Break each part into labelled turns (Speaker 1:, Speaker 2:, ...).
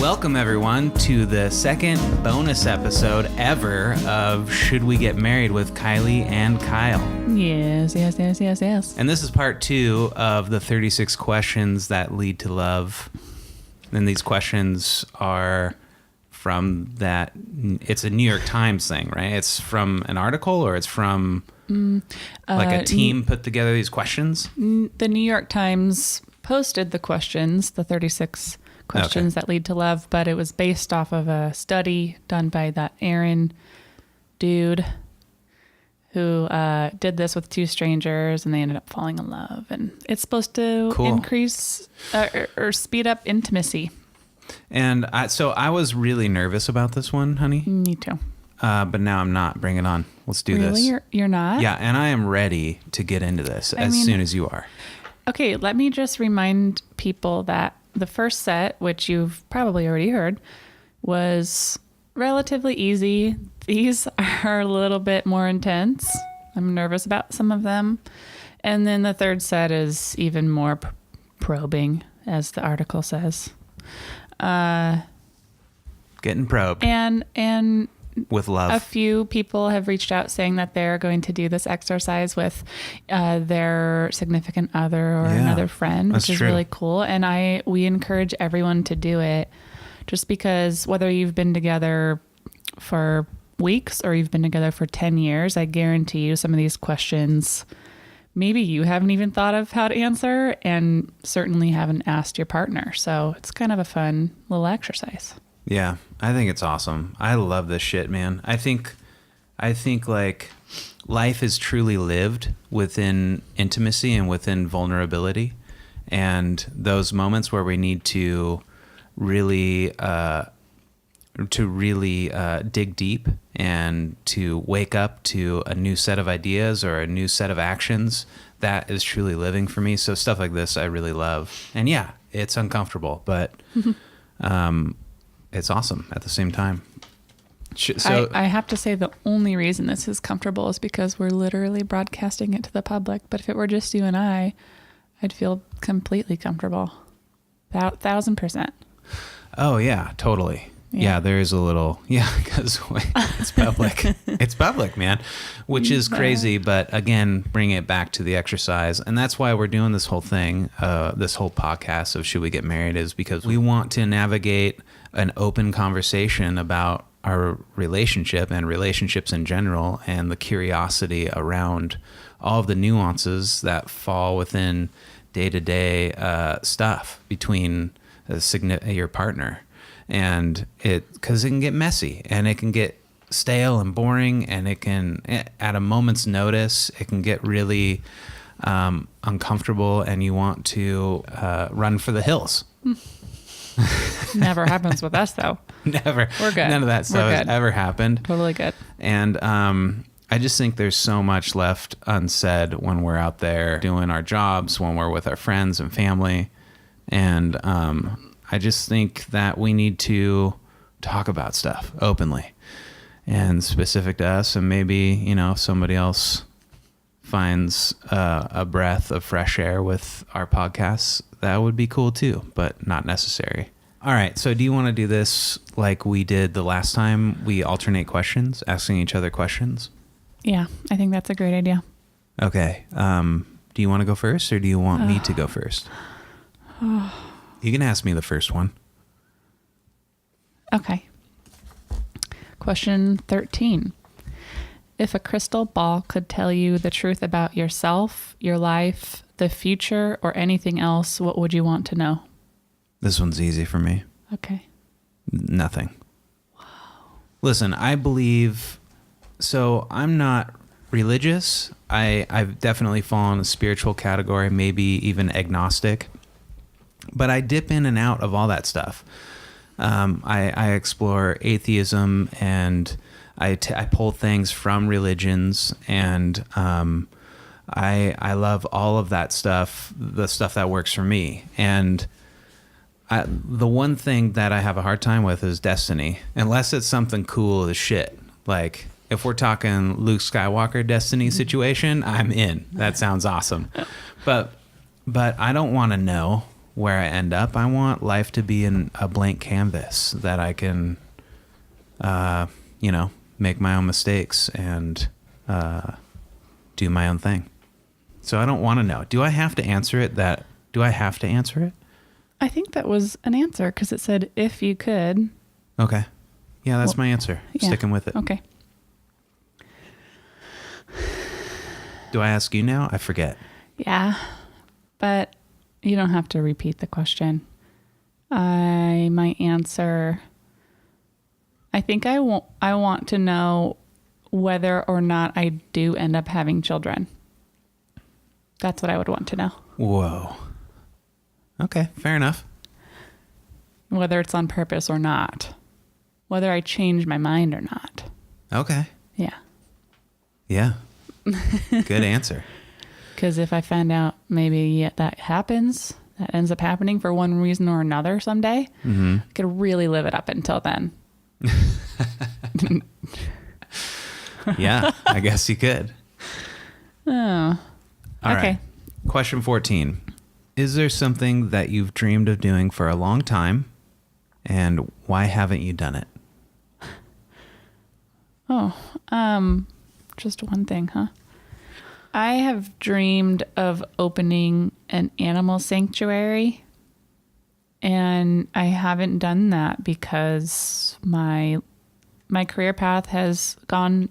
Speaker 1: Welcome, everyone, to the second bonus episode ever of Should We Get Married with Kiley and Kyle.
Speaker 2: Yes.
Speaker 1: And this is part 2 of the 36 questions that lead to love. And these questions are from that, it's a New York Times thing, right? It's from an article, or it's from like a team put together these questions?
Speaker 2: The New York Times posted the questions, the 36 questions that lead to love, but it was based off of a study done by that Aaron dude who did this with 2 strangers, and they ended up falling in love. And it's supposed to increase or speed up intimacy.
Speaker 1: And so I was really nervous about this one, honey.
Speaker 2: Me too.
Speaker 1: But now I'm not. Bring it on. Let's do this.
Speaker 2: Really? You're not?
Speaker 1: Yeah, and I am ready to get into this as soon as you are.
Speaker 2: Okay, let me just remind people that the first set, which you've probably already heard, was relatively easy. These are a little bit more intense. I'm nervous about some of them. And then the third set is even more probing, as the article says.
Speaker 1: Getting probed.
Speaker 2: And
Speaker 1: with love.
Speaker 2: A few people have reached out saying that they're going to do this exercise with their significant other or another friend, which is really cool. And we encourage everyone to do it, just because whether you've been together for weeks or you've been together for 10 years, I guarantee you some of these questions maybe you haven't even thought of how to answer, and certainly haven't asked your partner. So it's kind of a fun little exercise.
Speaker 1: Yeah, I think it's awesome. I love this shit, man. I think like life is truly lived within intimacy and within vulnerability, and those moments where we need to really dig deep and to wake up to a new set of ideas or a new set of actions, that is truly living for me. So stuff like this I really love. And yeah, it's uncomfortable, but it's awesome at the same time. So
Speaker 2: I have to say the only reason this is comfortable is because we're literally broadcasting it to the public. But if it were just you and I'd feel completely comfortable. 1,000%.
Speaker 1: Oh yeah, totally. Yeah, there is a little, because it's public. It's public, man, which is crazy. But again, bring it back to the exercise. And that's why we're doing this whole thing, this whole podcast of Should We Get Married, is because we want to navigate an open conversation about our relationship and relationships in general, and the curiosity around all of the nuances that fall within day-to-day stuff between your partner. And because it can get messy, and it can get stale and boring, and it can, at a moment's notice, it can get really uncomfortable, and you want to run for the hills.
Speaker 2: Never happens with us, though.
Speaker 1: Never.
Speaker 2: We're good.
Speaker 1: None of that stuff has ever happened.
Speaker 2: Totally good.
Speaker 1: And I just think there's so much left unsaid when we're out there doing our jobs, when we're with our friends and family. And I just think that we need to talk about stuff openly and specific to us. And maybe, if somebody else finds a breath of fresh air with our podcasts, that would be cool too, but not necessary. All right. So do you want to do this like we did the last time? We alternate questions, asking each other questions.
Speaker 2: Yeah, I think that's a great idea.
Speaker 1: Okay. Do you want to go first, or do you want me to go first? You can ask me the first one.
Speaker 2: Okay. Question 13. If a crystal ball could tell you the truth about yourself, your life, the future, or anything else, what would you want to know?
Speaker 1: This one's easy for me.
Speaker 2: Okay.
Speaker 1: Nothing. Wow. Listen, I believe, so I'm not religious. I've definitely fallen in the spiritual category, maybe even agnostic, but I dip in and out of all that stuff. I explore atheism, and I pull things from religions, and I love all of that stuff, the stuff that works for me. And the one thing that I have a hard time with is destiny, unless it's something cool as shit. Like if we're talking Luke Skywalker destiny situation, I'm in. That sounds awesome. But I don't want to know where I end up. I want life to be in a blank canvas that I can, make my own mistakes and do my own thing. So I don't want to know. Do I have to answer it?
Speaker 2: I think that was an answer because it said if you could.
Speaker 1: Okay. Yeah, that's my answer.
Speaker 2: Yeah.
Speaker 1: Sticking with it.
Speaker 2: Okay.
Speaker 1: Do I ask you now? I forget.
Speaker 2: Yeah, but you don't have to repeat the question. My answer, I think I want to know whether or not I do end up having children. That's what I would want to know.
Speaker 1: Whoa. Okay, fair enough.
Speaker 2: Whether it's on purpose or not. Whether I change my mind or not.
Speaker 1: Okay.
Speaker 2: Yeah.
Speaker 1: Yeah. Good answer.
Speaker 2: Because if I find out maybe that ends up happening for one reason or another someday, I could really live it up until then.
Speaker 1: Yeah, I guess you could.
Speaker 2: Oh.
Speaker 1: All
Speaker 2: okay.
Speaker 1: right. Question 14. Is there something that you've dreamed of doing for a long time, and why haven't you done it?
Speaker 2: Oh, just one thing, huh? I have dreamed of opening an animal sanctuary, and I haven't done that because my career path has gone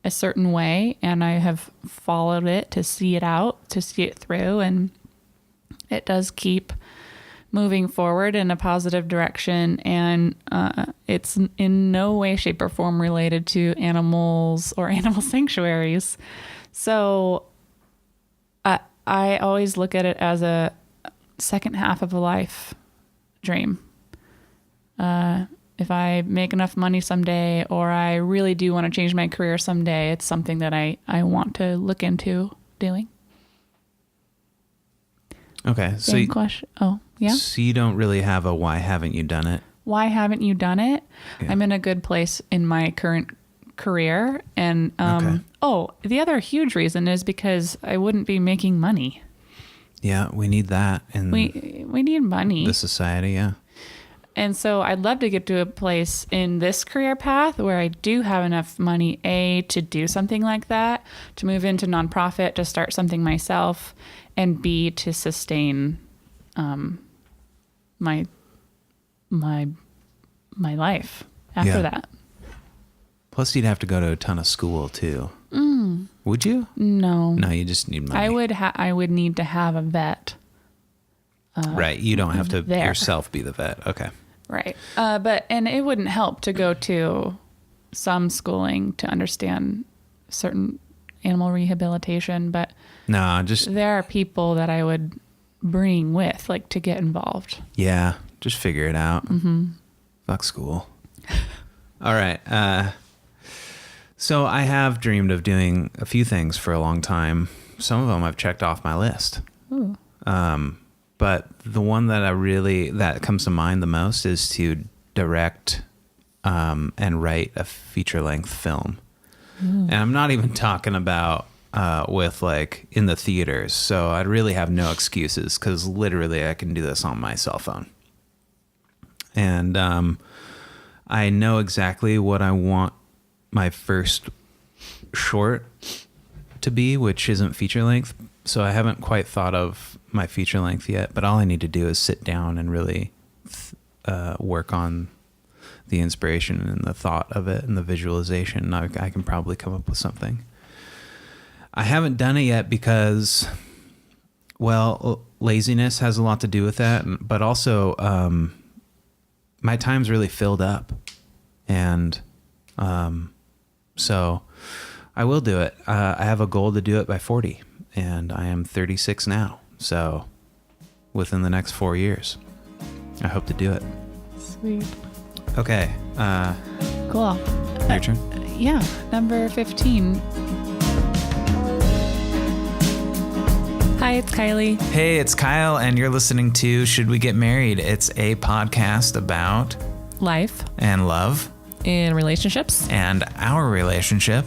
Speaker 2: a certain way, and I have followed it to see it through, and it does keep moving forward in a positive direction, and it's in no way, shape, or form related to animals or animal sanctuaries. So I always look at it as a second half of a life dream. If I make enough money someday, or I really do want to change my career someday, it's something that I want to look into doing.
Speaker 1: Okay.
Speaker 2: Same question. Oh, yeah.
Speaker 1: So you don't really have a why haven't you done it?
Speaker 2: Why haven't you done it? Yeah. I'm in a good place in my current career. And the other huge reason is because I wouldn't be making money.
Speaker 1: Yeah, we need that in
Speaker 2: we need money.
Speaker 1: The society, yeah.
Speaker 2: And so I'd love to get to a place in this career path where I do have enough money, A, to do something like that, to move into nonprofit, to start something myself, and B, to sustain my life after that.
Speaker 1: Plus, you'd have to go to a ton of school too. Would you?
Speaker 2: No.
Speaker 1: No, you just need money.
Speaker 2: I would need to have a vet.
Speaker 1: Right. You don't have to yourself be the vet. Okay.
Speaker 2: Right. And it wouldn't help to go to some schooling to understand certain animal rehabilitation, but there are people that I would bring with, like, to get involved.
Speaker 1: Yeah. Just figure it out. Mm-hmm. Fuck school. All right. So I have dreamed of doing a few things for a long time. Some of them I've checked off my list.
Speaker 2: Ooh.
Speaker 1: But the one that comes to mind the most is to direct and write a feature-length film. And I'm not even talking about with like in the theaters. So I'd really have no excuses because literally I can do this on my cell phone. And I know exactly what I want my first short to be, which isn't feature-length. So I haven't quite thought of my feature length yet, but all I need to do is sit down and really work on the inspiration and the thought of it and the visualization. I can probably come up with something. I haven't done it yet because, well, laziness has a lot to do with that, but also my time's really filled up. And so I will do it. I have a goal to do it by 40, and I am 36 now. So within the next 4 years, I hope to do it.
Speaker 2: Sweet.
Speaker 1: Okay.
Speaker 2: Cool.
Speaker 1: Your turn?
Speaker 2: Yeah. Number 15. Hi, it's Kiley.
Speaker 1: Hey, it's Kyle, and you're listening to Should We Get Married? It's a podcast about
Speaker 2: life
Speaker 1: and love
Speaker 2: and relationships
Speaker 1: and our relationship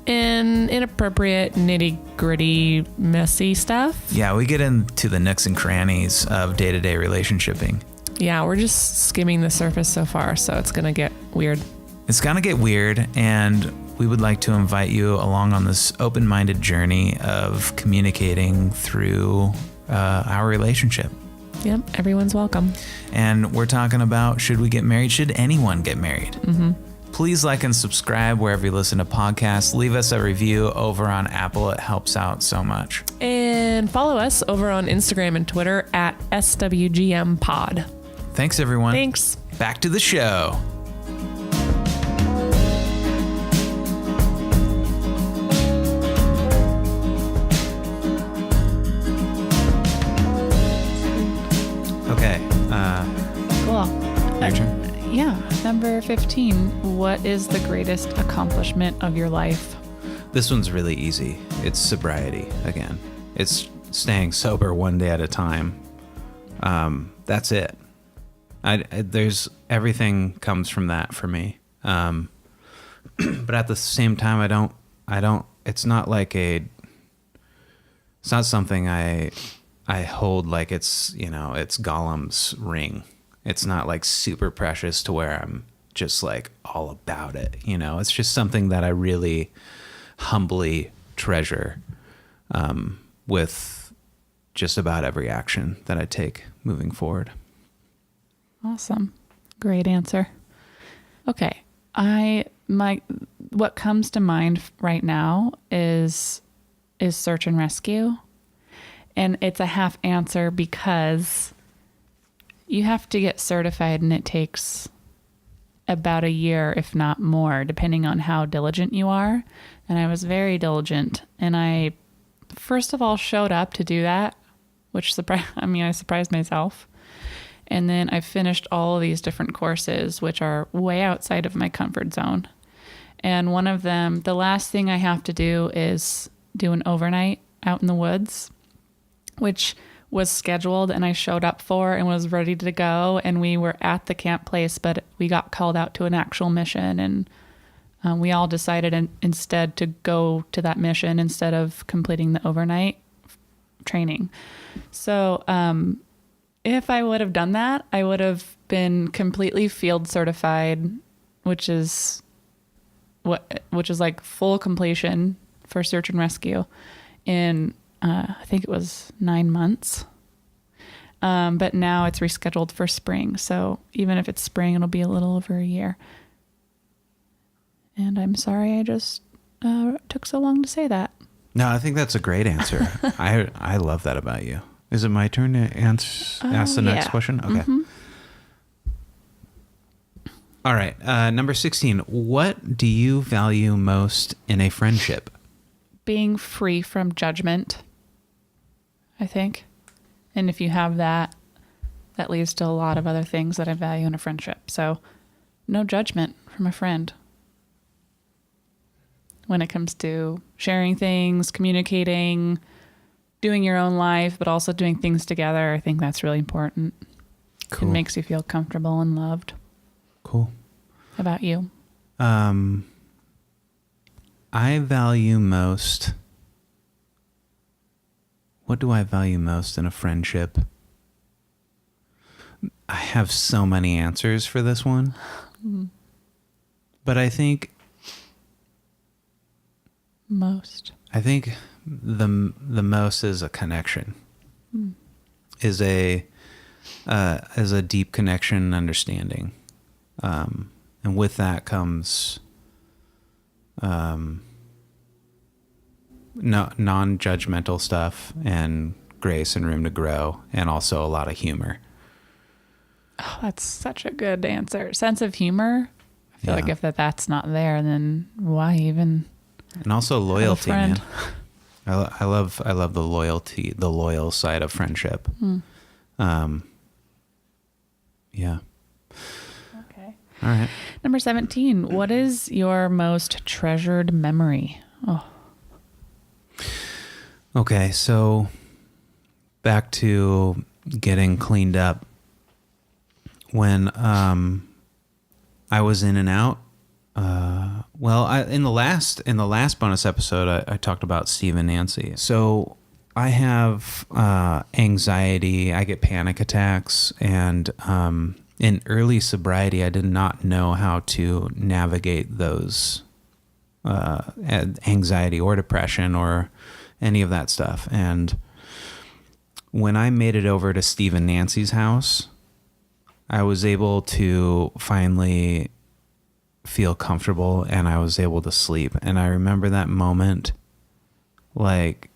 Speaker 2: and inappropriate, nitty gritty, messy stuff.
Speaker 1: Yeah, we get into the nooks and crannies of day-to-day relationshiping.
Speaker 2: Yeah, we're just skimming the surface so far, so it's going to get weird.
Speaker 1: It's going to get weird, and we would like to invite you along on this open-minded journey of communicating through our relationship.
Speaker 2: Yep, everyone's welcome.
Speaker 1: And we're talking about, should we get married? Should anyone get married?
Speaker 2: Mm-hmm.
Speaker 1: Please like and subscribe wherever you listen to podcasts. Leave us a review over on Apple. It helps out so much.
Speaker 2: And follow us over on Instagram and Twitter at SWGM Pod.
Speaker 1: Thanks, everyone.
Speaker 2: Thanks.
Speaker 1: Back to the show. Okay.
Speaker 2: Cool.
Speaker 1: Your turn?
Speaker 2: Yeah. Number 15. What is the greatest accomplishment of your life?
Speaker 1: This one's really easy. It's sobriety again. It's staying sober one day at a time. That's it. There's everything comes from that for me. But at the same time, I don't, it's not like it's not something I hold like it's, it's Gollum's ring. It's not like super precious to where I'm just like all about it. It's just something that I really humbly treasure, with just about every action that I take moving forward.
Speaker 2: Awesome. Great answer. Okay. What comes to mind right now is search and rescue. And it's a half answer because you have to get certified and it takes about a year, if not more, depending on how diligent you are. And I was very diligent. And I, first of all, showed up to do that, which I surprised myself. And then I finished all of these different courses, which are way outside of my comfort zone. And one of them, the last thing I have to do is do an overnight out in the woods, which was scheduled and I showed up for and was ready to go. And we were at the camp place, but we got called out to an actual mission. And we all decided instead to go to that mission instead of completing the overnight training. So, if I would have done that, I would have been completely field certified, which is like full completion for search and rescue in, I think it was 9 months. But now it's rescheduled for spring. So even if it's spring, it'll be a little over a year. And I'm sorry I just took so long to say that.
Speaker 1: No, I think that's a great answer. I love that about you. Is it my turn to ask the next question? Okay. Mm-hmm. All right. Number 16. What do you value most in a friendship?
Speaker 2: Being free from judgment, I think. And if you have that, that leads to a lot of other things that I value in a friendship. So no judgment from a friend when it comes to sharing things, communicating, doing your own life, but also doing things together. I think that's really important. Cool. It makes you feel comfortable and loved.
Speaker 1: Cool.
Speaker 2: How about you?
Speaker 1: I value most. What do I value most in a friendship? I have so many answers for this one. Mm. But I think the most is a connection. Mm. Is a deep connection and understanding. And with that comes non-judgmental stuff and grace and room to grow, and also a lot of humor.
Speaker 2: Oh, that's such a good answer. Sense of humor. I feel like if that's not there, then why even?
Speaker 1: And also loyalty, man. I love the loyalty, the loyal side of friendship. Yeah.
Speaker 2: Okay.
Speaker 1: All right.
Speaker 2: Number 17. What is your most treasured memory? Oh.
Speaker 1: Okay, so back to getting cleaned up. When I was in and out, in the last bonus episode, I talked about Steve and Nancy. So I have anxiety. I get panic attacks, and in early sobriety, I did not know how to navigate those anxiety or depression or any of that stuff. And when I made it over to Steve and Nancy's house, I was able to finally feel comfortable, and I was able to sleep. And I remember that moment like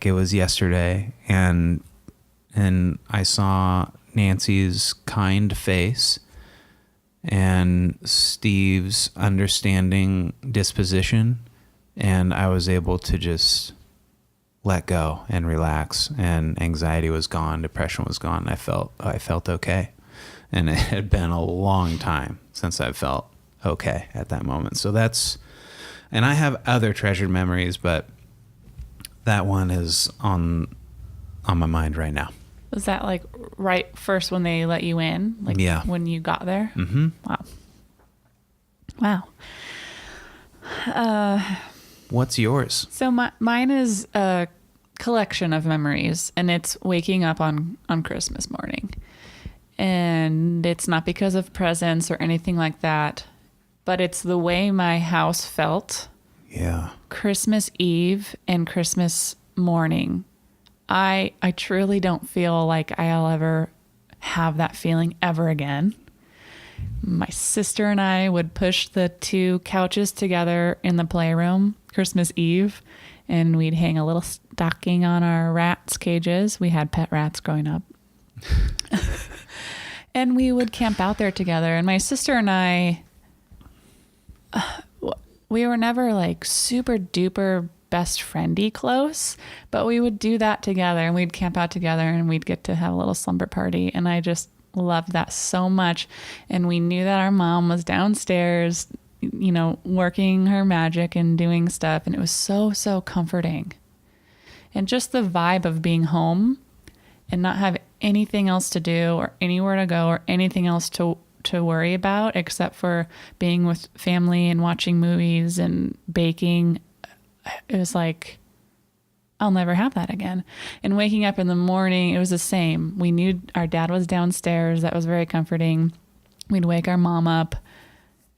Speaker 1: it was yesterday, and I saw Nancy's kind face and Steve's understanding disposition, and I was able to just let go and relax, and anxiety was gone, depression was gone. I felt okay. And it had been a long time since I felt okay at that moment. So and I have other treasured memories, but that one is on my mind right now.
Speaker 2: Was that like right first when they let you in? Like when you got there?
Speaker 1: Mm-hmm.
Speaker 2: Wow.
Speaker 1: What's yours?
Speaker 2: So mine is a collection of memories, and it's waking up on Christmas morning. And it's not because of presents or anything like that, but it's the way my house felt.
Speaker 1: Yeah.
Speaker 2: Christmas Eve and Christmas morning. I truly don't feel like I'll ever have that feeling ever again. My sister and I would push the 2 couches together in the playroom Christmas Eve, and we'd hang a little stocking on our rats' cages. We had pet rats growing up. And we would camp out there together. And my sister and I, we were never like super duper best friendy close, but we would do that together, and we'd camp out together, and we'd get to have a little slumber party. And I just loved that so much. And we knew that our mom was downstairs, working her magic and doing stuff. And it was so, so comforting. And just the vibe of being home and not have anything else to do or anywhere to go or anything else to worry about except for being with family and watching movies and baking. It was like, I'll never have that again. And waking up in the morning, it was the same. We knew our dad was downstairs. That was very comforting. We'd wake our mom up,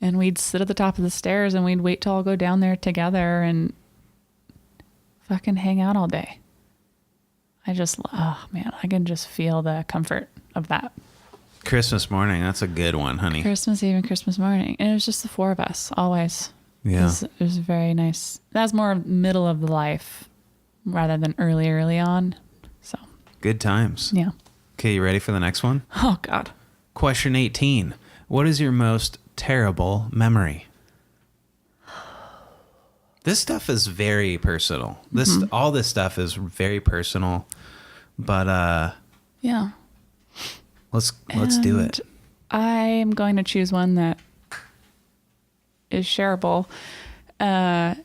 Speaker 2: and we'd sit at the top of the stairs, and we'd wait till I'll go down there together and fucking hang out all day. Oh man, I can just feel the comfort of that.
Speaker 1: Christmas morning, that's a good one, honey.
Speaker 2: Christmas Eve and Christmas morning. And it was just the 4 of us, always.
Speaker 1: Yeah.
Speaker 2: It was very nice. That was more middle of the life rather than early on. So
Speaker 1: good times.
Speaker 2: Yeah.
Speaker 1: Okay, you ready for the next one?
Speaker 2: Oh, God.
Speaker 1: Question 18. What is your most terrible memory? This stuff is very personal. All this stuff is very personal, but
Speaker 2: yeah.
Speaker 1: Let's do it.
Speaker 2: I am going to choose one that is shareable, and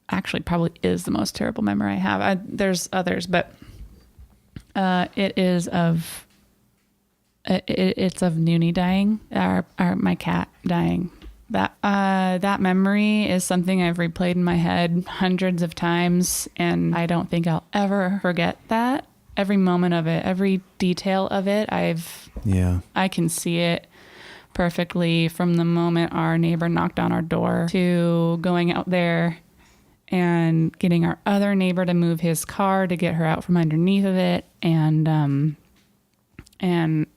Speaker 2: actually probably is the most terrible memory I have. There's others, but it's of Noonie dying, my cat dying. That memory is something I've replayed in my head hundreds of times, and I don't think I'll ever forget that. Every moment of it, every detail of it, I can see it perfectly, from the moment our neighbor knocked on our door to going out there and getting our other neighbor to move his car to get her out from underneath of it, and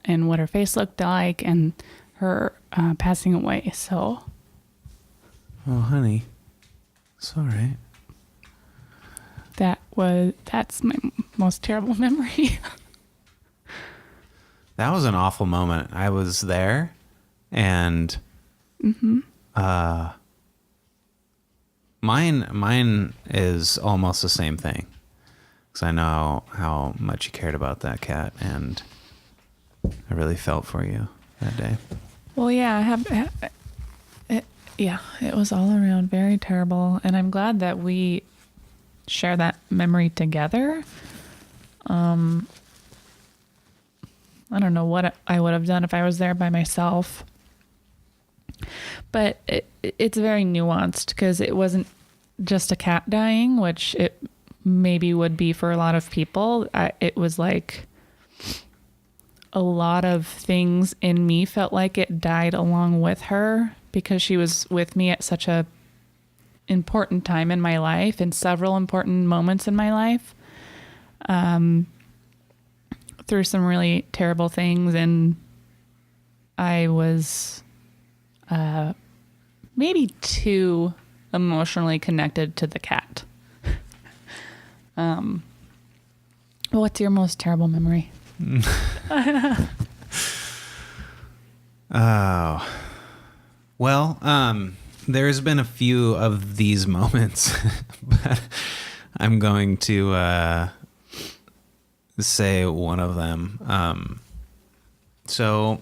Speaker 2: what her face looked like, and her passing away. So,
Speaker 1: oh honey, it's all right.
Speaker 2: That's my most terrible memory.
Speaker 1: That was an awful moment. I was there, and mine is almost the same thing, because I know how much you cared about that cat, and I really felt for you that day.
Speaker 2: Well, yeah, it was all around very terrible, and I'm glad that we share that memory together. I don't know what I would have done if I was there by myself, but it's very nuanced, because it wasn't just a cat dying, which it maybe would be for a lot of people. It was like a lot of things in me felt like it died along with her, because she was with me at such a important time in my life, and several important moments in my life. Through some really terrible things, and I was maybe too emotionally connected to the cat. What's your most terrible memory?
Speaker 1: Oh, well, there's been a few of these moments, but I'm going to say one of them. So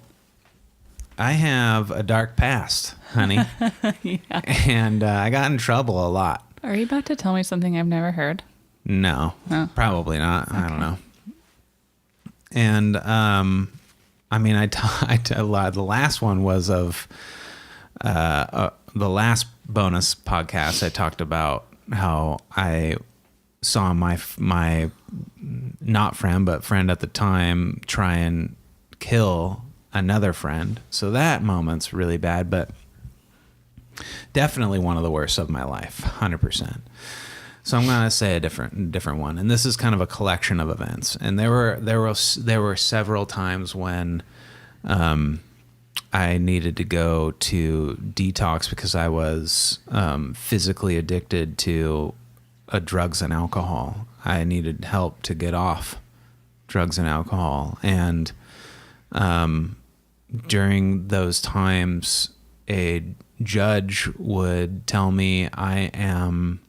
Speaker 1: I have a dark past, honey.
Speaker 2: Yeah.
Speaker 1: And I got in trouble a lot.
Speaker 2: Are you about to tell me something I've never heard?
Speaker 1: No, probably not. Okay. I don't know. And I mean, a lot. The last one was of the last bonus podcast. I talked about how I saw my not friend, but friend at the time, try and kill another friend. So that moment's really bad, but definitely one of the worst of my life, 100%. So I'm going to say a different one. And this is kind of a collection of events. And there were several times when I needed to go to detox because I was physically addicted to drugs and alcohol. I needed help to get off drugs and alcohol. And during those times, a judge would tell me I am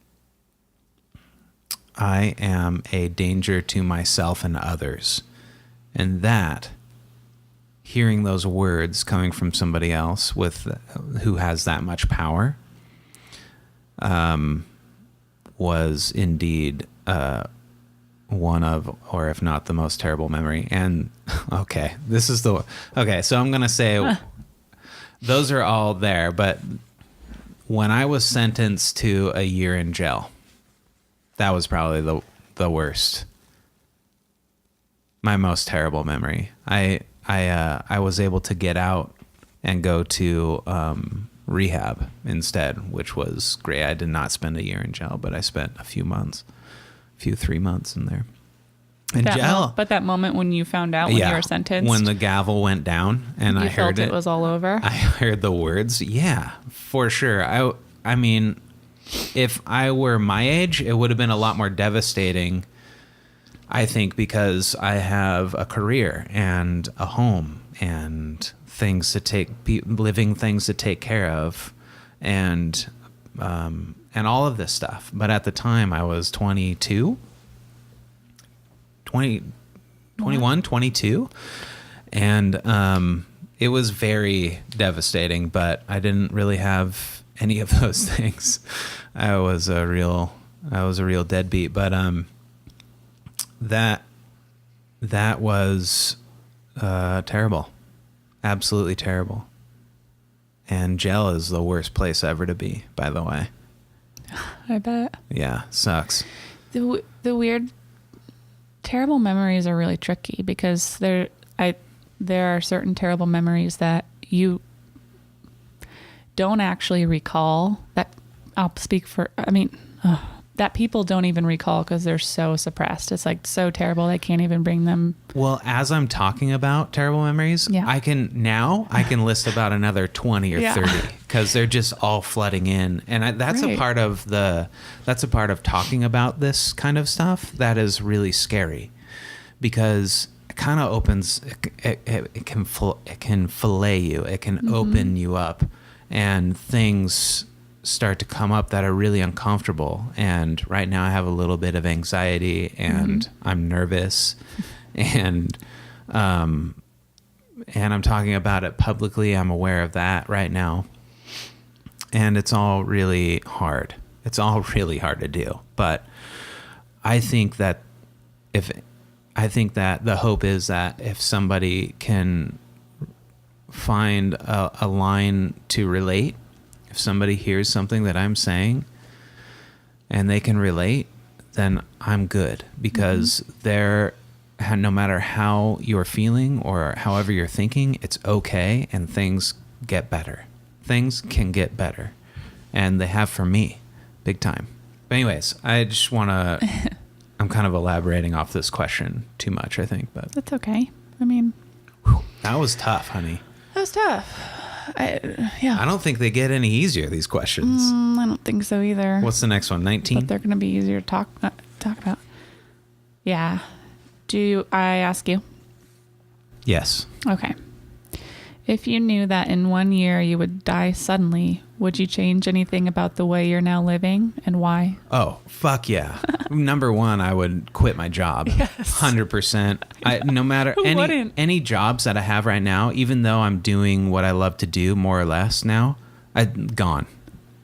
Speaker 1: a danger to myself and others. And that, hearing those words coming from somebody else who has that much power, was indeed one of, or if not the most terrible memory. And okay, so I'm going to say those are all there, but when I was sentenced to a year in jail, that was probably the worst. My most terrible memory. I was able to get out and go to rehab instead, which was great. I did not spend a year in jail, but I spent a few 3 months in there. In jail.
Speaker 2: But that moment when you found out when you were sentenced,
Speaker 1: when the gavel went down and I heard
Speaker 2: it was all over.
Speaker 1: I heard the words. Yeah, for sure. I mean, if I were my age, it would have been a lot more devastating, I think, because I have a career and a home and living things to take care of, and all of this stuff. But at the time, I was 22, 21, 22, and it was very devastating. But I didn't really have any of those things. I was a real deadbeat. But that was terrible. Absolutely terrible. And jail is the worst place ever to be, by the way.
Speaker 2: I bet.
Speaker 1: Yeah, sucks.
Speaker 2: The weird, terrible memories are really tricky, because there are certain terrible memories that you don't actually recall, that I'll speak for, that people don't even recall because they're so suppressed. It's like so terrible they can't even bring them. Well,
Speaker 1: as I'm talking about terrible memories, yeah. I can list about another 20 or 30 because they're just all flooding in. And that's right. That's a part of talking about this kind of stuff that is really scary, because it kind of opens, it can fillet you. It can open you up, and things start to come up that are really uncomfortable. And right now I have a little bit of anxiety, and I'm nervous, and I'm talking about it publicly. I'm aware of that right now. And it's all really hard. It's all really hard to do. But I think that the hope is that if somebody can find a line to relate, if somebody hears something that I'm saying and they can relate, then I'm good, because no matter how you're feeling or however you're thinking, it's okay, and things get better. Things can get better, and they have for me, big time. But anyways, I just want to, I'm kind of elaborating off this question too much, I think, but
Speaker 2: that's okay. I mean,
Speaker 1: that was tough, honey.
Speaker 2: That was tough.
Speaker 1: I don't think they get any easier, these questions.
Speaker 2: I don't think so either.
Speaker 1: What's the next one? 19?
Speaker 2: But they're going to be easier to talk about. Yeah. I ask you?
Speaker 1: Yes.
Speaker 2: Okay. If you knew that in 1 year you would die suddenly, would you change anything about the way you're now living, and why?
Speaker 1: Oh, fuck yeah. Number one, I would quit my job.
Speaker 2: Yes.
Speaker 1: 100%. No matter any jobs that I have right now, even though I'm doing what I love to do more or less now, I'm gone.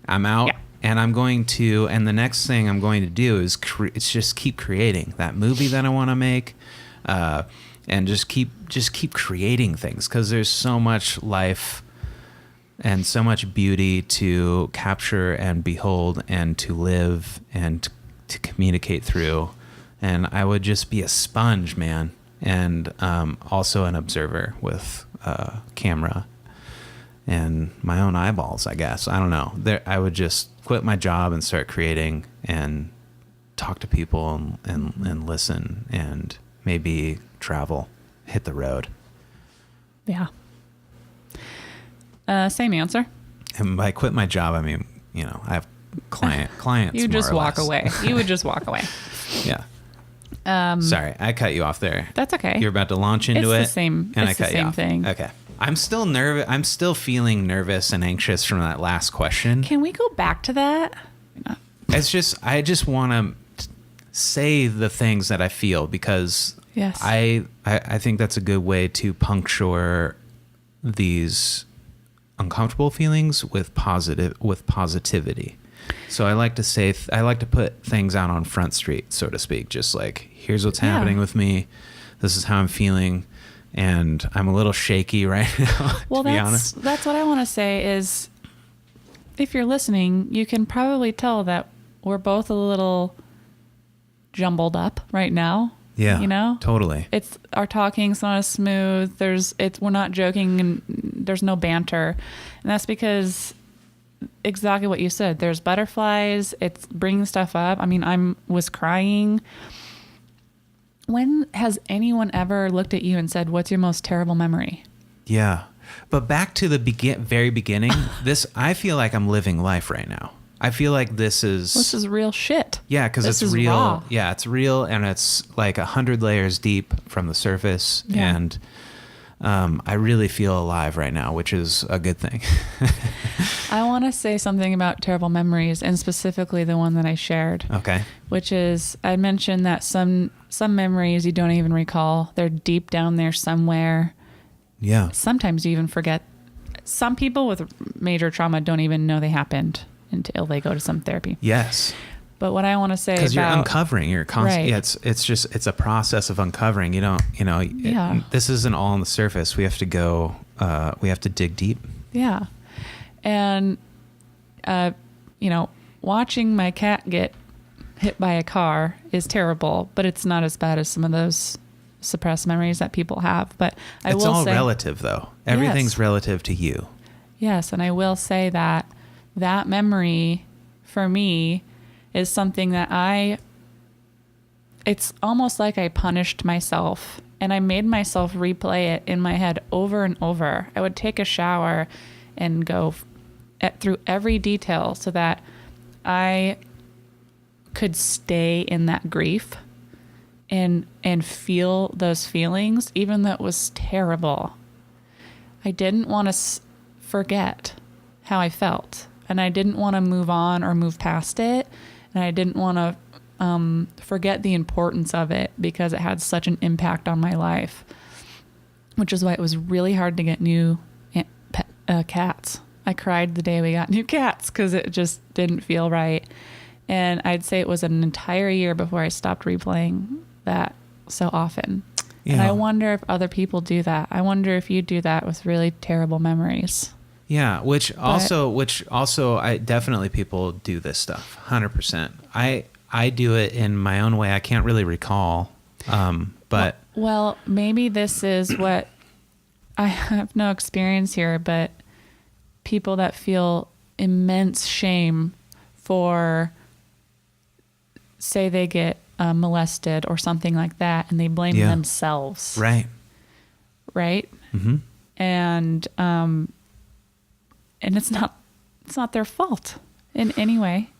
Speaker 1: I'm out. Yeah. And I'm going to, and the next thing I'm going to do is it's just keep creating that movie that I want to make, and just keep creating things, because there's so much life and so much beauty to capture and behold and to live and to communicate through. And I would just be a sponge, man, and also an observer with a camera and my own eyeballs, I guess. I don't know. I would just quit my job and start creating and talk to people and listen and maybe travel, hit the road.
Speaker 2: Yeah. Same answer.
Speaker 1: And by quit my job, I mean, I have clients.
Speaker 2: You just walk away. You would just walk away.
Speaker 1: Yeah. Sorry, I cut you off there.
Speaker 2: That's okay.
Speaker 1: You're about to launch into it.
Speaker 2: It's the same.
Speaker 1: And
Speaker 2: it's
Speaker 1: I cut
Speaker 2: the same
Speaker 1: you off.
Speaker 2: thing.
Speaker 1: Okay. I'm still nervous. I'm still feeling nervous and anxious from that last question.
Speaker 2: Can we go back to that?
Speaker 1: I just want to say the things that I feel, because
Speaker 2: yes.
Speaker 1: I think that's a good way to puncture these uncomfortable feelings with positivity. So I like to put things out on Front Street, so to speak. Just like, here's what's happening with me. This is how I'm feeling. And I'm a little shaky right now,
Speaker 2: well,
Speaker 1: to be honest.
Speaker 2: That's what I want to say is, if you're listening, you can probably tell that we're both a little jumbled up right now.
Speaker 1: Yeah, totally.
Speaker 2: It's our talking's not as smooth. We're not joking, and there's no banter, and that's because exactly what you said. There's butterflies. It's bringing stuff up. I mean, I was crying. When has anyone ever looked at you and said, "What's your most terrible memory?"
Speaker 1: Yeah, but back to the very beginning. I feel like I'm living life right now. I feel like this is
Speaker 2: real shit.
Speaker 1: Yeah, because it's real. Raw. Yeah, it's real, and it's like 100 layers deep from the surface, and I really feel alive right now, which is a good thing.
Speaker 2: I want to say something about terrible memories, and specifically the one that I shared.
Speaker 1: Okay.
Speaker 2: Which is, I mentioned that some memories you don't even recall. They're deep down there somewhere.
Speaker 1: Yeah.
Speaker 2: Sometimes you even forget. Some people with major trauma don't even know they happened until they go to some therapy.
Speaker 1: Yes.
Speaker 2: But what I want to say about...
Speaker 1: Because you're uncovering. You're constantly...
Speaker 2: Right.
Speaker 1: Yeah, it's a process of uncovering. This isn't all on the surface. We have to go... we have to dig deep.
Speaker 2: Yeah. And, watching my cat get hit by a car is terrible, but it's not as bad as some of those suppressed memories that people have. But
Speaker 1: it's all relative, though. Everything's relative to you.
Speaker 2: Yes, and I will say that memory, for me, is something that it's almost like I punished myself, and I made myself replay it in my head over and over. I would take a shower and go through every detail so that I could stay in that grief and feel those feelings, even though it was terrible. I didn't want to forget how I felt, and I didn't want to move on or move past it, and I didn't want to forget the importance of it because it had such an impact on my life, which is why it was really hard to get new cats. I cried the day we got new cats because it just didn't feel right. And I'd say it was an entire year before I stopped replaying that so often. Yeah. And I wonder if other people do that. I wonder if you do that with really terrible memories.
Speaker 1: Yeah, which also I definitely people do this stuff 100%. I do it in my own way. I can't really recall. But
Speaker 2: well, maybe this is what I have no experience here, but people that feel immense shame for, say they get molested or something like that, and they blame themselves.
Speaker 1: Right.
Speaker 2: Mm-hmm. And it's not their fault in any way.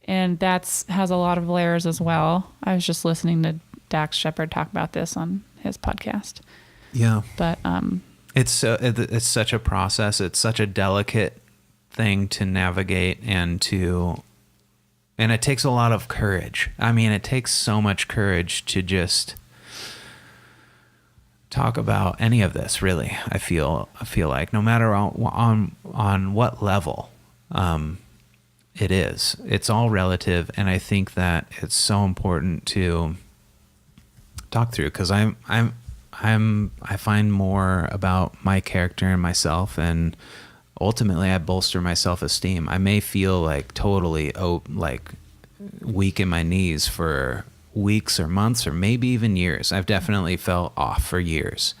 Speaker 2: And has a lot of layers as well. I was just listening to Dax Shepard talk about this on his podcast.
Speaker 1: Yeah.
Speaker 2: But
Speaker 1: it's such a process. It's such a delicate thing to navigate, and it takes a lot of courage. I mean, it takes so much courage to just talk about any of this, really. I feel like no matter on what level it is, it's all relative, and I think that it's so important to talk through, because I find more about my character and myself, and ultimately I bolster my self-esteem. I may feel like totally weak in my knees for weeks or months or maybe even years. I've definitely felt off for years,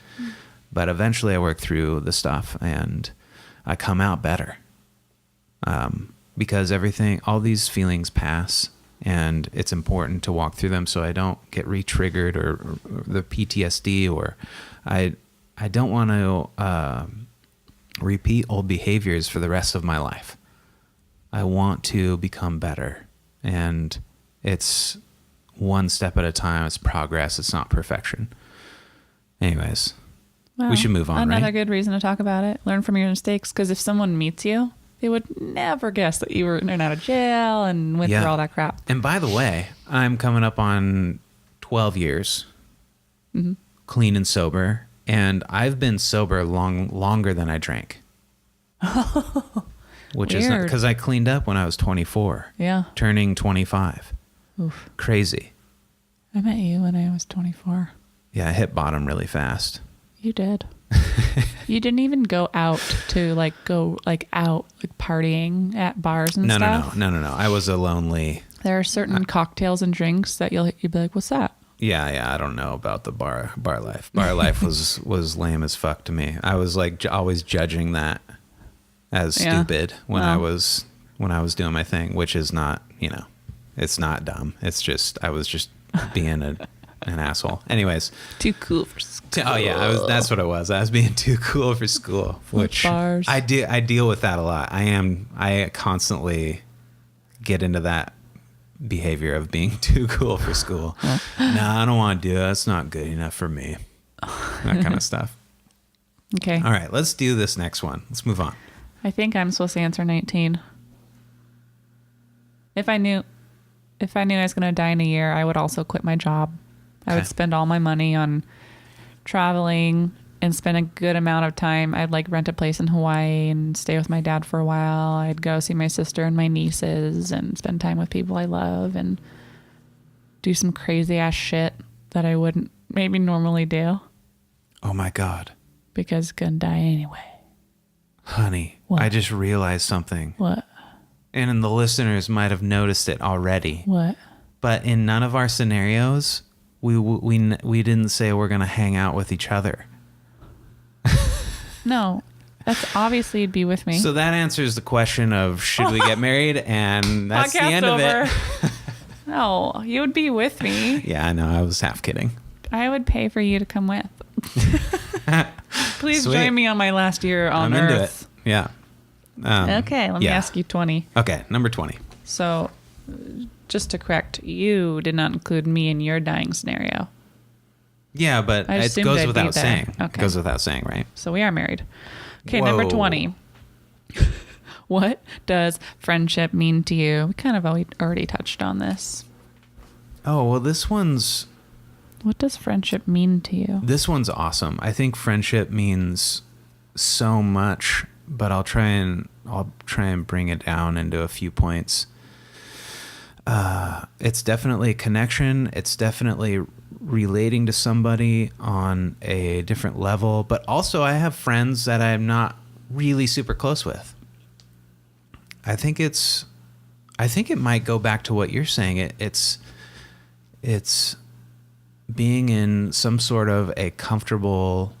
Speaker 1: but eventually I work through the stuff and I come out better, because all these feelings pass. And it's important to walk through them so I don't get re-triggered or the PTSD, or I don't want to repeat old behaviors for the rest of my life. I want to become better. And it's one step at a time. It's progress. It's not perfection. Anyways, we should move on,
Speaker 2: Another good reason to talk about it. Learn from your mistakes. Because if someone meets you, they would never guess that you were in and out of jail and went through all that crap.
Speaker 1: And by the way, I'm coming up on 12 years, clean and sober. And I've been sober longer than I drank. Which
Speaker 2: Weird.
Speaker 1: Is not because I cleaned up when I was 24.
Speaker 2: Yeah.
Speaker 1: Turning 25.
Speaker 2: Oof.
Speaker 1: Crazy.
Speaker 2: I met you when I was 24.
Speaker 1: Yeah, I hit bottom really fast.
Speaker 2: You did. You didn't even go out to partying at bars and stuff?
Speaker 1: No. I was a lonely.
Speaker 2: There are certain cocktails and drinks that you'd be like, what's that?
Speaker 1: Yeah. I don't know about the bar life. Bar life was lame as fuck to me. I was like always judging that as stupid when I was doing my thing, which is not, it's not dumb. It's just, I was just being an asshole. Anyways.
Speaker 2: Too cool for school.
Speaker 1: Oh yeah, that's what it was. I was being too cool for school, which
Speaker 2: bars.
Speaker 1: I deal with that a lot. I constantly get into that behavior of being too cool for school. No, I don't want to do it. That's not good enough for me. That kind of stuff.
Speaker 2: Okay.
Speaker 1: All right, let's do this next one. Let's move on.
Speaker 2: I think I'm supposed to answer 19. If I knew I was going to die in a year, I would also quit my job. Okay. I would spend all my money on traveling and spend a good amount of time. I'd rent a place in Hawaii and stay with my dad for a while. I'd go see my sister and my nieces and spend time with people I love and do some crazy ass shit that I wouldn't maybe normally do.
Speaker 1: Oh my God.
Speaker 2: Because I'm gonna die anyway.
Speaker 1: Honey, what? I just realized something.
Speaker 2: What?
Speaker 1: And the listeners might have noticed it already.
Speaker 2: What?
Speaker 1: But in none of our scenarios, we didn't say we're going to hang out with each other.
Speaker 2: No, that's obviously you'd be with me.
Speaker 1: So that answers the question of should we get married? And that's the end of it.
Speaker 2: No, you would be with me.
Speaker 1: Yeah, I know. I was half kidding.
Speaker 2: I would pay for you to come with. Please join me on my last year on Earth.
Speaker 1: I'm into it. Yeah.
Speaker 2: Okay, let me ask you 20.
Speaker 1: Okay, number 20.
Speaker 2: So just to correct, you did not include me in your dying scenario.
Speaker 1: Yeah, but it goes without saying. Okay. It goes without saying, right?
Speaker 2: So we are married. Okay, Whoa. Number 20. What does friendship mean to you? We kind of already touched on this.
Speaker 1: Oh, well, this one's...
Speaker 2: What does friendship mean to you?
Speaker 1: This one's awesome. I think friendship means so much, but I'll try and bring it down into a few points. It's definitely a connection. It's definitely relating to somebody on a different level, but also I have friends that I'm not really super close with. I think it might go back to what you're saying. It's being in some sort of a comfortable,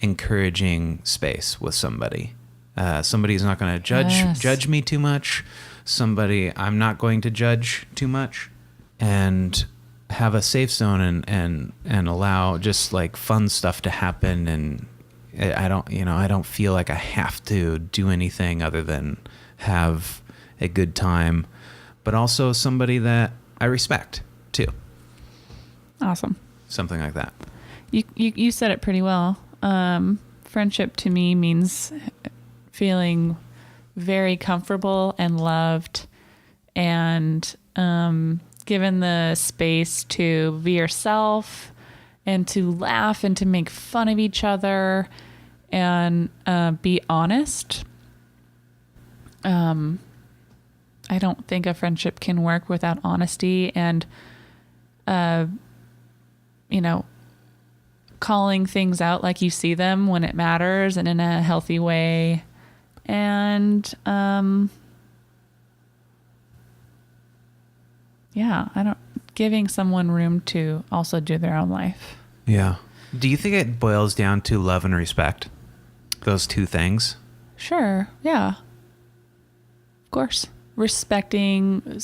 Speaker 1: encouraging space with somebody. Somebody's not going to judge me too much. Somebody I'm not going to judge too much, and have a safe zone and allow just like fun stuff to happen. And I don't feel like I have to do anything other than have a good time, but also somebody that I respect too.
Speaker 2: Awesome.
Speaker 1: Something like that.
Speaker 2: You said it pretty well. Friendship to me means feeling very comfortable and loved, and given the space to be yourself and to laugh and to make fun of each other and be honest. I don't think a friendship can work without honesty and, calling things out like you see them when it matters and in a healthy way. And, giving someone room to also do their own life.
Speaker 1: Yeah. Do you think it boils down to love and respect? Those two things?
Speaker 2: Sure. Yeah. Of course. Respecting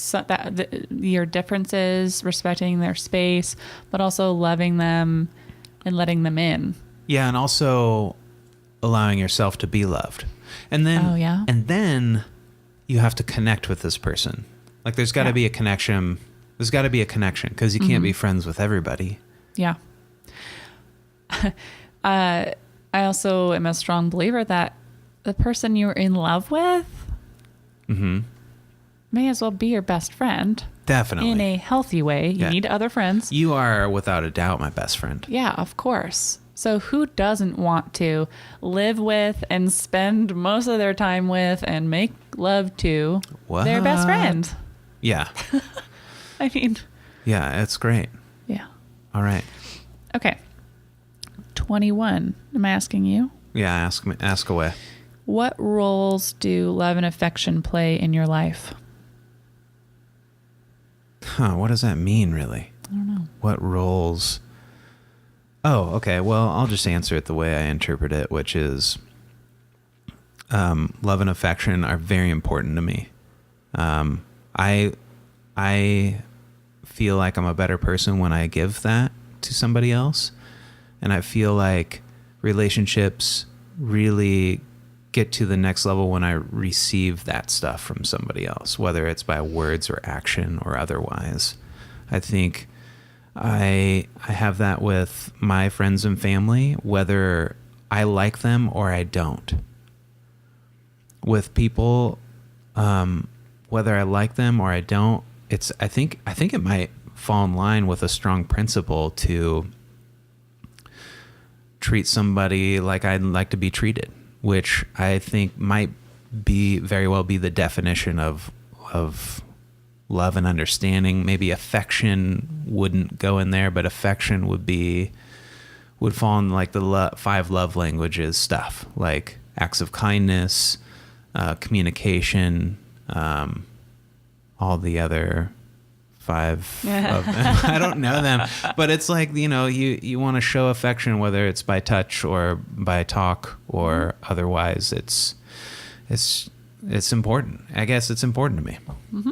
Speaker 2: your differences, respecting their space, but also loving them and letting them in.
Speaker 1: Yeah, and also allowing yourself to be loved. And then, and then you have to connect with this person. Like there's got to be a connection. There's got to be a connection because you can't be friends with everybody.
Speaker 2: Yeah. I also am a strong believer that the person you're in love with may as well be your best friend.
Speaker 1: Definitely.
Speaker 2: In a healthy way. You need other friends.
Speaker 1: You are, without a doubt, my best friend.
Speaker 2: Yeah, of course. So who doesn't want to live with and spend most of their time with and make love to their best friend?
Speaker 1: Yeah.
Speaker 2: I mean.
Speaker 1: Yeah, it's great.
Speaker 2: Yeah.
Speaker 1: All right.
Speaker 2: Okay. 21. Am I asking you?
Speaker 1: Yeah, ask away.
Speaker 2: What roles do love and affection play in your life?
Speaker 1: What does that mean, really?
Speaker 2: I don't know.
Speaker 1: What roles? Oh, okay. Well, I'll just answer it the way I interpret it, which is love and affection are very important to me. I feel like I'm a better person when I give that to somebody else. And I feel like relationships really get to the next level when I receive that stuff from somebody else, whether it's by words or action or otherwise. I think I have that with my friends and family, whether I like them or I don't. With people, whether I like them or I don't, I think it might fall in line with a strong principle to treat somebody like I'd like to be treated, which I think might very well be the definition of love and understanding. Maybe affection wouldn't go in there, but affection would fall in like the 5 love languages stuff, like acts of kindness, communication, all the other 5 of them. I don't know them, but it's like, you want to show affection, whether it's by touch or by talk or otherwise. It's important. I guess it's important to me.
Speaker 2: Mm-hmm.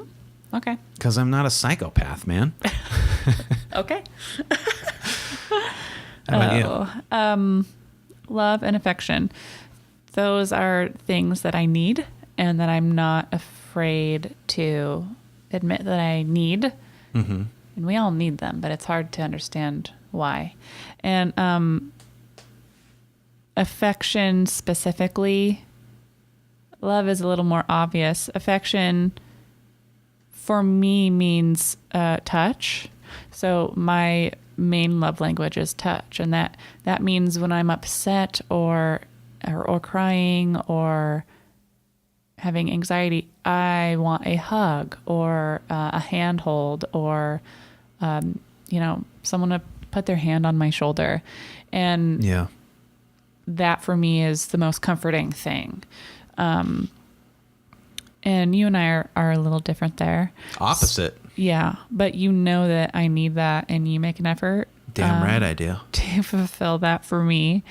Speaker 2: Okay.
Speaker 1: Because I'm not a psychopath, man.
Speaker 2: Okay.
Speaker 1: How about you?
Speaker 2: Love and affection. Those are things that I need and that I'm not afraid to admit that I need.
Speaker 1: Mm-hmm.
Speaker 2: And we all need them, but it's hard to understand why. And affection specifically, love is a little more obvious. Affection for me means touch. So my main love language is touch, and that means when I'm upset or crying or having anxiety, I want a hug or a handhold or someone to put their hand on my shoulder. And that for me is the most comforting thing. And you and I are a little different there.
Speaker 1: Opposite.
Speaker 2: Yeah. But you know that I need that, and you make an effort.
Speaker 1: Damn right I do.
Speaker 2: To fulfill that for me.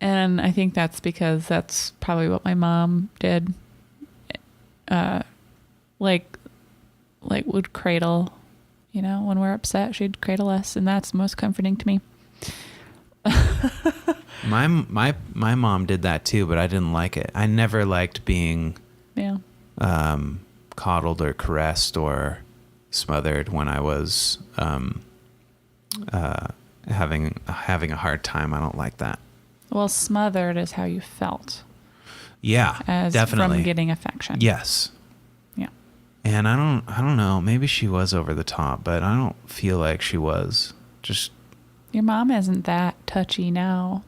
Speaker 2: And I think that's because that's probably what my mom did. Like would cradle, when we're upset, she'd cradle us, and that's most comforting to me.
Speaker 1: My mom did that too, but I didn't like it. I never liked being coddled or caressed or smothered when I was having a hard time. I don't like that.
Speaker 2: Well, smothered is how you felt.
Speaker 1: Yeah, definitely.
Speaker 2: From getting affection.
Speaker 1: Yes.
Speaker 2: Yeah.
Speaker 1: And I don't know. Maybe she was over the top, but I don't feel like she was. Just.
Speaker 2: Your mom isn't that touchy now.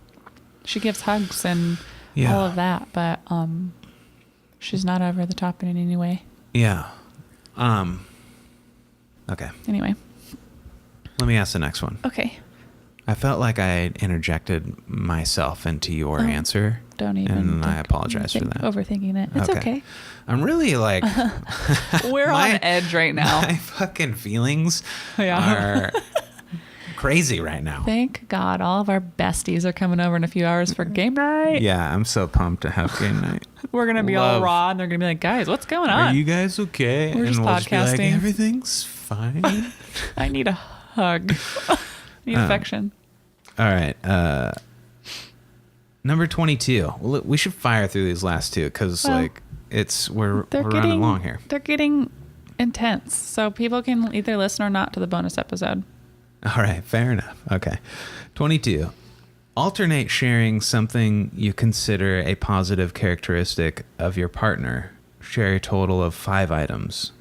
Speaker 2: She gives hugs and all of that, but she's not over the top in any way.
Speaker 1: Yeah. Okay.
Speaker 2: Anyway.
Speaker 1: Let me ask the next one.
Speaker 2: Okay.
Speaker 1: I felt like I interjected myself into your answer.
Speaker 2: Don't even.
Speaker 1: And I apologize for that.
Speaker 2: Overthinking it. It's okay.
Speaker 1: I'm really like.
Speaker 2: We're on edge right now.
Speaker 1: My fucking feelings are crazy right now.
Speaker 2: Thank God all of our besties are coming over in a few hours for game night.
Speaker 1: Yeah, I'm so pumped to have game night.
Speaker 2: We're going to be all raw, and they're going to be like, guys, what's going on?
Speaker 1: Are you guys okay?
Speaker 2: We're just podcasting.
Speaker 1: Just be like, everything's fine.
Speaker 2: I need a hug. I need affection.
Speaker 1: All right. Number 22. Well, we should fire through these last two because we're running along here.
Speaker 2: They're getting intense, so people can either listen or not to the bonus episode.
Speaker 1: All right, fair enough. Okay. 22. Alternate sharing something you consider a positive characteristic of your partner. Share a total of 5 items.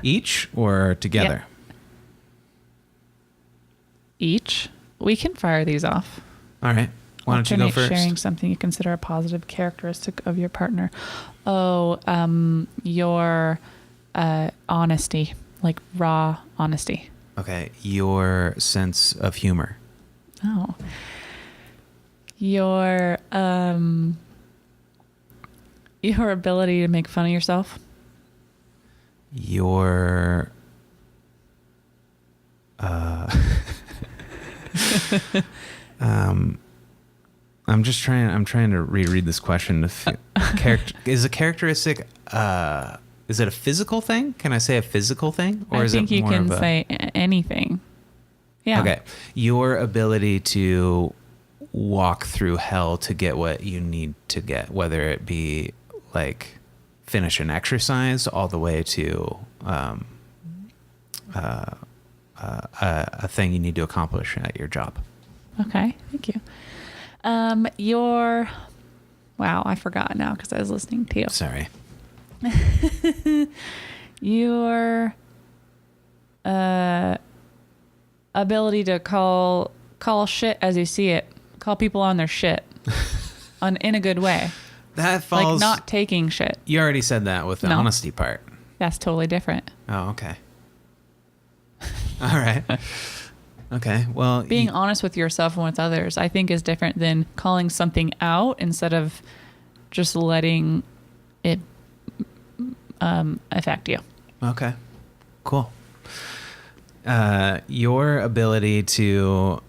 Speaker 1: Each or together?
Speaker 2: Yeah. Each. We can fire these off.
Speaker 1: All right. Why don't you go first?
Speaker 2: Sharing something you consider a positive characteristic of your partner. Your honesty, like raw honesty.
Speaker 1: Okay. Your sense of humor.
Speaker 2: Oh. Your ability to make fun of yourself.
Speaker 1: Your I'm trying to reread this question. Is a characteristic is it a physical thing? Can I say a physical thing, or is it more of a? I think you can
Speaker 2: say anything. Yeah.
Speaker 1: Okay. Your ability to walk through hell to get what you need to get, whether it be like finish an exercise all the way to a thing you need to accomplish at your job.
Speaker 2: Okay. Thank you. Wow, I forgot now because I was listening to you.
Speaker 1: Sorry.
Speaker 2: Your ability to call shit as you see it. Call people on their shit in a good way.
Speaker 1: That falls.
Speaker 2: Like not taking shit.
Speaker 1: You already said that with the honesty part.
Speaker 2: That's totally different.
Speaker 1: Oh, okay. All right. Okay. Well,
Speaker 2: being honest with yourself and with others, I think, is different than calling something out instead of just letting it affect you.
Speaker 1: Okay. Cool. Your ability to.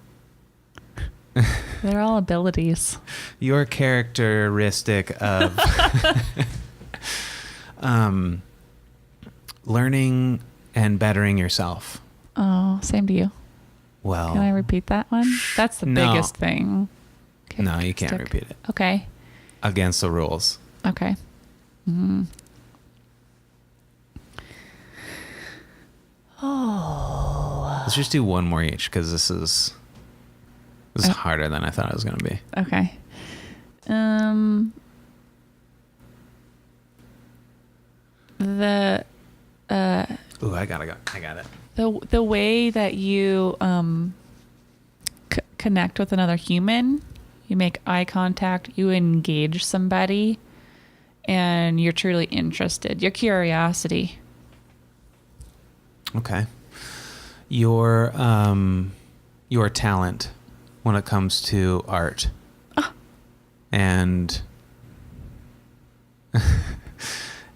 Speaker 2: They're all abilities.
Speaker 1: Your characteristic of learning and bettering yourself.
Speaker 2: Oh, same to you.
Speaker 1: Well,
Speaker 2: can I repeat that one? That's the biggest thing.
Speaker 1: Okay, no, you can't repeat it.
Speaker 2: Okay.
Speaker 1: Against the rules.
Speaker 2: Okay. Mm. Oh.
Speaker 1: Let's just do one more each because this is harder than I thought it was going to be.
Speaker 2: Okay.
Speaker 1: I got it.
Speaker 2: The way that you connect with another human, you make eye contact, you engage somebody, and you're truly interested. Your curiosity.
Speaker 1: Okay. Your talent when it comes to art. And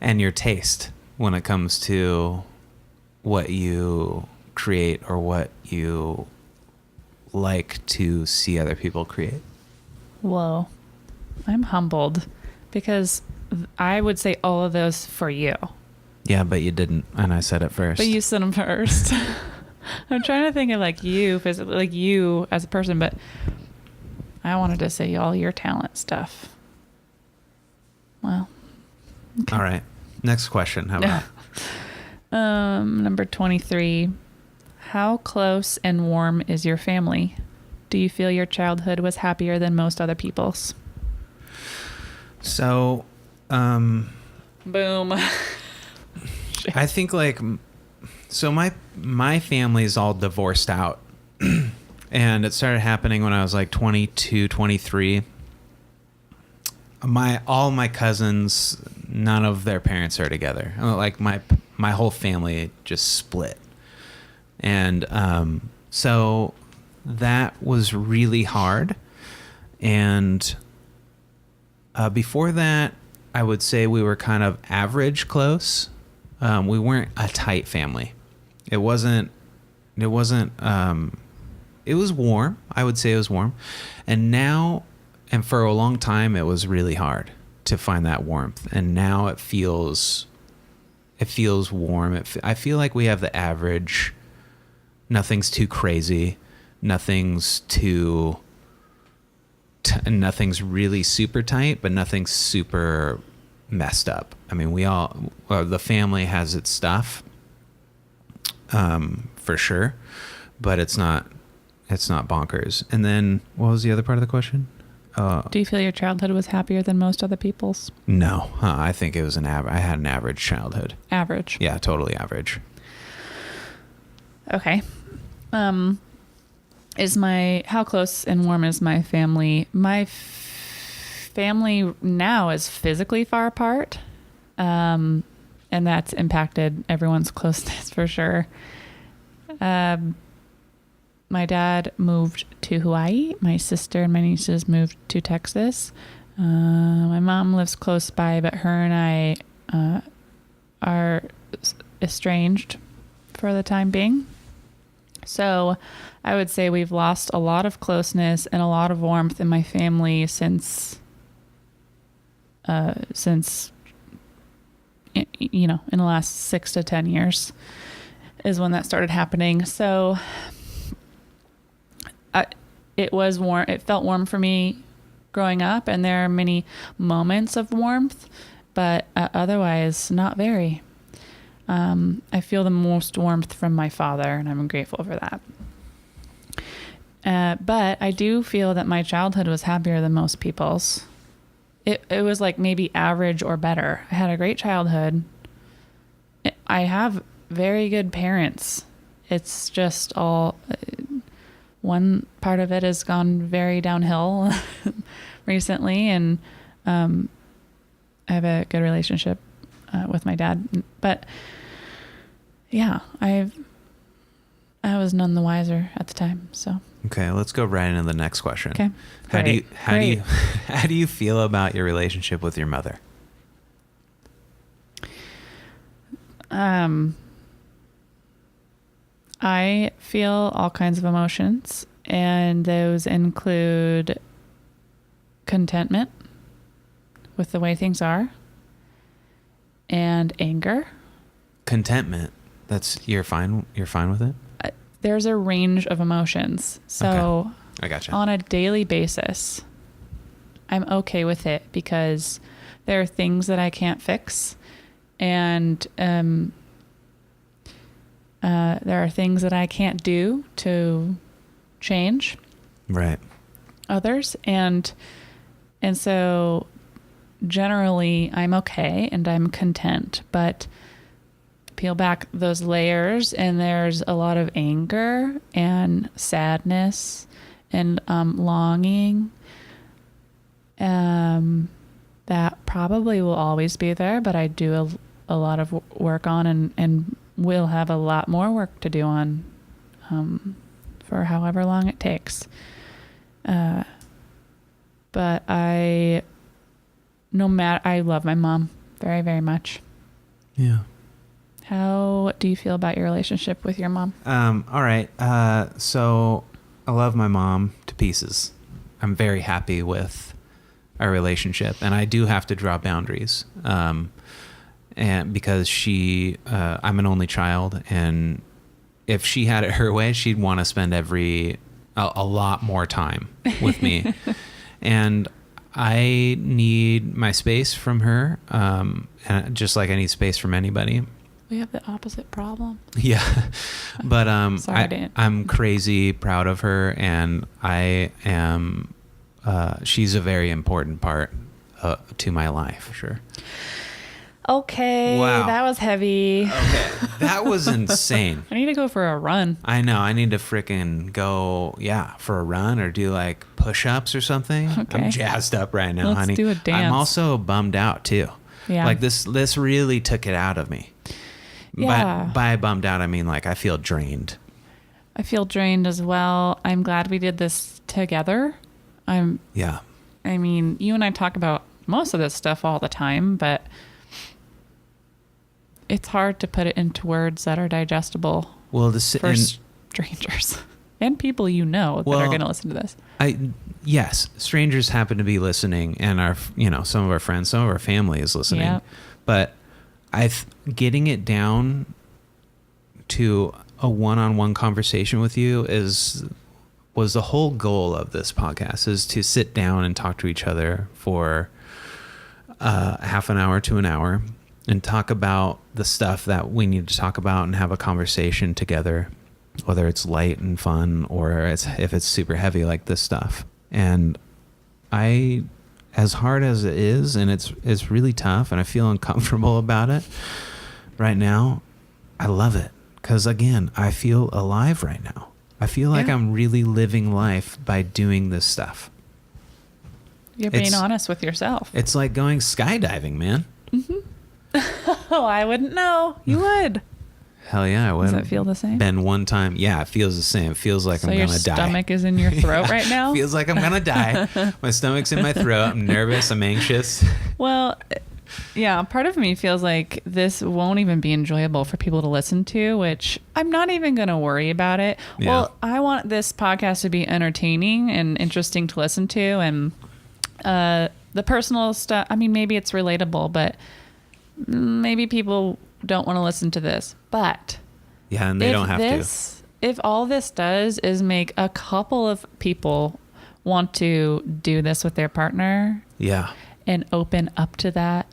Speaker 1: and your taste when it comes to what you create or what you like to see other people create.
Speaker 2: Whoa. I'm humbled because I would say all of those for you.
Speaker 1: Yeah, but you didn't, and I said it first.
Speaker 2: But you said them first. I'm trying to think of like you physically, like you as a person, but I wanted to say all your talent stuff. Well. Okay.
Speaker 1: All right. Next question. How about?
Speaker 2: Number 23. How close and warm is your family? Do you feel your childhood was happier than most other people's?
Speaker 1: So,
Speaker 2: boom.
Speaker 1: I think so my family's all divorced out. And it started happening when I was like 22, 23. All my cousins, none of their parents are together. Like my whole family just split. And so that was really hard. And before that, I would say we were kind of average close. We weren't a tight family. It was warm. I would say it was warm. And for a long time, it was really hard to find that warmth. And now it feels warm. I feel like we have the average. Nothing's too crazy. Nothing's really super tight, but nothing's super messed up. I mean, the family has its stuff, for sure, but it's not bonkers. And then what was the other part of the question?
Speaker 2: Do you feel your childhood was happier than most other people's?
Speaker 1: No, I think it was I had an average childhood.
Speaker 2: Average.
Speaker 1: Yeah, totally average.
Speaker 2: Okay. How close and warm is my family? My family now is physically far apart. And that's impacted everyone's closeness for sure. My dad moved to Hawaii. My sister and my nieces moved to Texas. My mom lives close by, but her and I are estranged for the time being. So I would say we've lost a lot of closeness and a lot of warmth in my family since in the last 6 to 10 years is when that started happening. So it was warm. It felt warm for me growing up, and there are many moments of warmth, but otherwise not very. I feel the most warmth from my father, and I'm grateful for that. But I do feel that my childhood was happier than most people's. It was like maybe average or better. I had a great childhood. I have very good parents. It's just all... one part of it has gone very downhill recently, and I have a good relationship with my dad. But yeah, I was none the wiser at the time. So
Speaker 1: okay, let's go right into the next question.
Speaker 2: Okay,
Speaker 1: how do you feel about your relationship with your mother?
Speaker 2: I feel all kinds of emotions, and those include contentment with the way things are and anger.
Speaker 1: Contentment. You're fine with it?
Speaker 2: There's a range of emotions. So
Speaker 1: okay. I gotcha.
Speaker 2: On a daily basis, I'm okay with it because there are things that I can't fix, and there are things that I can't do to change others. And so generally I'm okay and I'm content, but peel back those layers and there's a lot of anger and sadness and longing that probably will always be there, but I do a lot of work on and will have a lot more work to do on for however long it takes. But I love my mom very, very much.
Speaker 1: Yeah.
Speaker 2: How do you feel about your relationship with your mom?
Speaker 1: All right. So I love my mom to pieces. I'm very happy with our relationship, and I do have to draw boundaries. And because I'm an only child, and if she had it her way, she'd want to spend a lot more time with me. And I need my space from her, and just like I need space from anybody.
Speaker 2: We have the opposite problem.
Speaker 1: Yeah. But
Speaker 2: Sorry,
Speaker 1: I'm crazy proud of her, and I am she's a very important part to my life, for sure.
Speaker 2: Okay, wow. That was heavy.
Speaker 1: Okay, that was insane.
Speaker 2: I need to go for a run.
Speaker 1: I know. I need to freaking go, for a run or do like push-ups or something. Okay. I'm jazzed up right now, honey.
Speaker 2: Let's do a dance.
Speaker 1: I'm also bummed out too.
Speaker 2: Yeah.
Speaker 1: Like this really took it out of me.
Speaker 2: Yeah.
Speaker 1: By bummed out, I mean like I feel drained.
Speaker 2: I feel drained as well. I'm glad we did this together.
Speaker 1: Yeah.
Speaker 2: I mean, you and I talk about most of this stuff all the time, but it's hard to put it into words that are digestible for strangers and people that are going to listen to this.
Speaker 1: Yes, strangers happen to be listening, and some of our friends, some of our family is listening. Yep. But getting it down to a one-on-one conversation with you was the whole goal of this podcast, is to sit down and talk to each other for half an hour to an hour and talk about the stuff that we need to talk about and have a conversation together, whether it's light and fun or if it's super heavy like this stuff. And as hard as it is, and it's really tough and I feel uncomfortable about it right now, I love it. Because again, I feel alive right now. I feel like I'm really living life by doing this stuff.
Speaker 2: You're being honest with yourself.
Speaker 1: It's like going skydiving, man. Mm-hmm.
Speaker 2: Oh, I wouldn't know. You would.
Speaker 1: Hell yeah, I would.
Speaker 2: Does it feel the same?
Speaker 1: Been one time. Yeah, it feels the same. It feels like I'm going to die.
Speaker 2: So your stomach is in your throat right now?
Speaker 1: Feels like I'm going to die. My stomach's in my throat. I'm nervous. I'm anxious.
Speaker 2: Well, yeah, part of me feels like this won't even be enjoyable for people to listen to, which I'm not even going to worry about it. Yeah. Well, I want this podcast to be entertaining and interesting to listen to. And the personal stuff, I mean, maybe it's relatable, but maybe people don't want to listen to this. But
Speaker 1: yeah, and they don't have to.
Speaker 2: If all this does is make a couple of people want to do this with their partner, and open up to that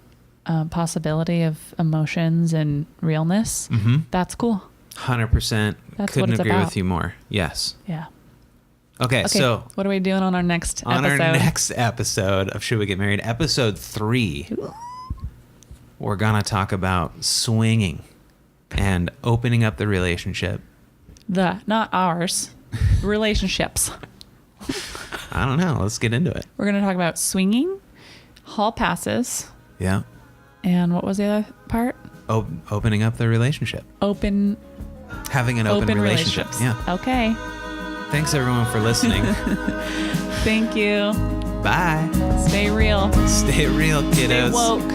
Speaker 2: possibility of emotions and realness, that's cool.
Speaker 1: 100%. Couldn't agree with you more. Yes.
Speaker 2: Yeah.
Speaker 1: Okay, so
Speaker 2: what are we doing on our next episode?
Speaker 1: On our next episode of Should We Get Married, episode 3, we're gonna talk about swinging and opening up the relationship.
Speaker 2: Not ours, relationships.
Speaker 1: I don't know. Let's get into it.
Speaker 2: We're gonna talk about swinging, hall passes.
Speaker 1: Yeah.
Speaker 2: And what was the other part?
Speaker 1: Opening up the relationship. Having an open relationship. Yeah.
Speaker 2: Okay.
Speaker 1: Thanks everyone for listening.
Speaker 2: Thank you.
Speaker 1: Bye.
Speaker 2: Stay real.
Speaker 1: Stay real, kiddos.
Speaker 2: Stay woke.